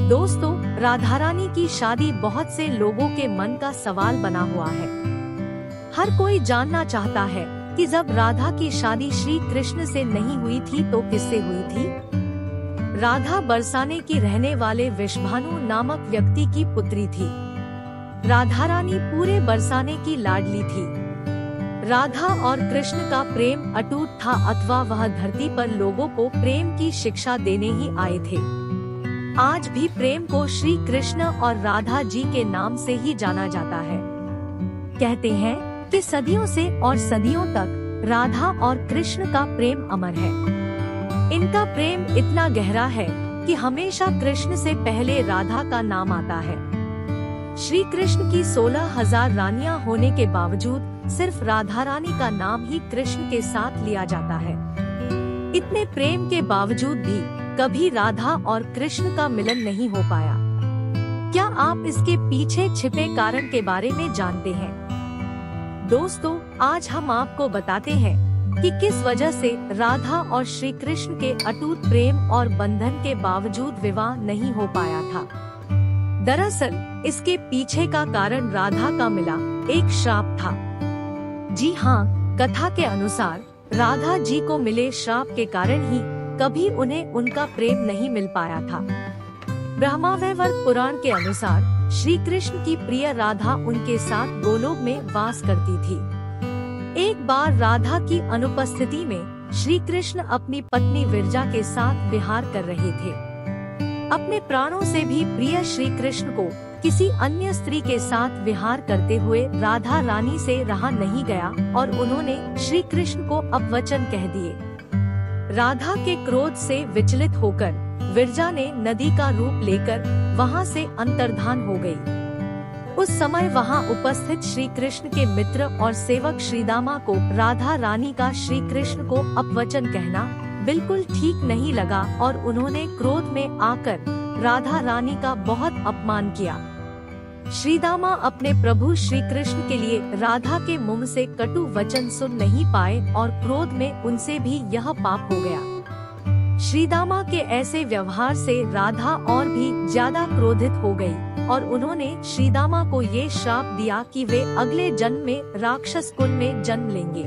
दोस्तों, राधा रानी की शादी बहुत से लोगों के मन का सवाल बना हुआ है। हर कोई जानना चाहता है कि जब राधा की शादी श्री कृष्ण से नहीं हुई थी तो किससे हुई थी। राधा बरसाने की रहने वाले विषभानु नामक व्यक्ति की पुत्री थी। राधा रानी पूरे बरसाने की लाडली थी। राधा और कृष्ण का प्रेम अटूट था, अथवा वह धरती पर लोगों को प्रेम की शिक्षा देने ही आए थे। आज भी प्रेम को श्री कृष्ण और राधा जी के नाम से ही जाना जाता है। कहते हैं कि सदियों से और सदियों तक राधा और कृष्ण का प्रेम अमर है। इनका प्रेम इतना गहरा है कि हमेशा कृष्ण से पहले राधा का नाम आता है। श्री कृष्ण की 16,000 रानियां होने के बावजूद सिर्फ राधा रानी का नाम ही कृष्ण के साथ लिया जाता है। इतने प्रेम के बावजूद भी कभी राधा और कृष्ण का मिलन नहीं हो पाया। क्या आप इसके पीछे छिपे कारण के बारे में जानते हैं? दोस्तों, आज हम आपको बताते हैं कि किस वजह से राधा और श्री कृष्ण के अटूट प्रेम और बंधन के बावजूद विवाह नहीं हो पाया था। दरअसल इसके पीछे का कारण राधा का मिला एक श्राप था। जी हाँ, कथा के अनुसार राधा जी को मिले श्राप के कारण ही कभी उन्हें उनका प्रेम नहीं मिल पाया था। ब्रह्मावैवर्त पुराण के अनुसार श्री कृष्ण की प्रिय राधा उनके साथ गोलोक में वास करती थी। एक बार राधा की अनुपस्थिति में श्री कृष्ण अपनी पत्नी विरजा के साथ विहार कर रहे थे। अपने प्राणों से भी प्रिय श्री कृष्ण को किसी अन्य स्त्री के साथ विहार करते हुए राधा रानी से रहा नहीं गया और उन्होंने श्री कृष्ण को अपवचन कह दिए। राधा के क्रोध से विचलित होकर विरजा ने नदी का रूप लेकर वहां से अंतर्धान हो गई। उस समय वहां उपस्थित श्री कृष्ण के मित्र और सेवक श्रीदामा को राधा रानी का श्री कृष्ण को अपवचन कहना बिल्कुल ठीक नहीं लगा और उन्होंने क्रोध में आकर राधा रानी का बहुत अपमान किया। श्रीदामा अपने प्रभु श्री कृष्ण के लिए राधा के मुंह से कटु वचन सुन नहीं पाए और क्रोध में उनसे भी यह पाप हो गया। श्रीदामा के ऐसे व्यवहार से राधा और भी ज्यादा क्रोधित हो गई और उन्होंने श्रीदामा को ये श्राप दिया कि वे अगले जन्म में राक्षस कुल में जन्म लेंगे।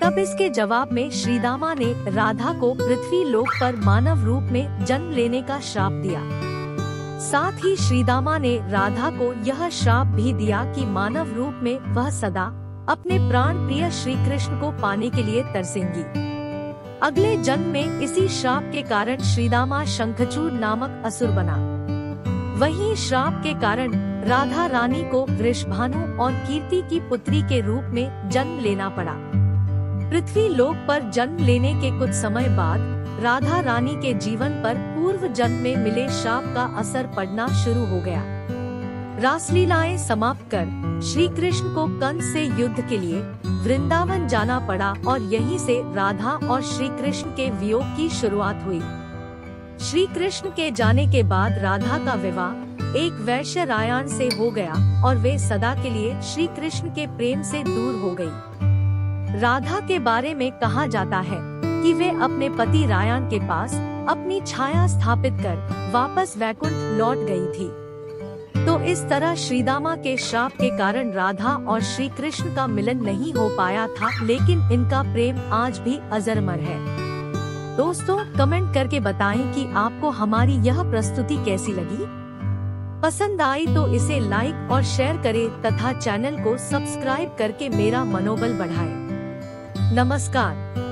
तब इसके जवाब में श्रीदामा ने राधा को पृथ्वी लोक पर मानव रूप में जन्म लेने का श्राप दिया। साथ ही श्रीदामा ने राधा को यह श्राप भी दिया कि मानव रूप में वह सदा अपने प्राण प्रिय श्री कृष्ण को पाने के लिए तरसेंगी। अगले जन्म में इसी श्राप के कारण श्रीदामा शंखचूड़ नामक असुर बना। वहीं श्राप के कारण राधा रानी को वृषभानु और कीर्ति की पुत्री के रूप में जन्म लेना पड़ा। पृथ्वी लोक पर जन्म लेने के कुछ समय बाद राधा रानी के जीवन पर पूर्व जन्म में मिले श्राप का असर पड़ना शुरू हो गया। रासलीलाएं समाप्त कर श्री कृष्ण को कंस से युद्ध के लिए वृंदावन जाना पड़ा और यहीं से राधा और श्री कृष्ण के वियोग की शुरुआत हुई। श्री कृष्ण के जाने के बाद राधा का विवाह एक वैश्य रायन से हो गया और वे सदा के लिए श्री कृष्ण के प्रेम से दूर हो गयी। राधा के बारे में कहा जाता है कि वे अपने पति रायन के पास अपनी छाया स्थापित कर वापस वैकुंठ लौट गई थी। तो इस तरह श्रीदामा के श्राप के कारण राधा और श्री कृष्ण का मिलन नहीं हो पाया था, लेकिन इनका प्रेम आज भी अजरमर है। दोस्तों, कमेंट करके बताएं कि आपको हमारी यह प्रस्तुति कैसी लगी। पसंद आई तो इसे लाइक और शेयर करें तथा चैनल को सब्सक्राइब करके मेरा मनोबल बढ़ाएं। नमस्कार।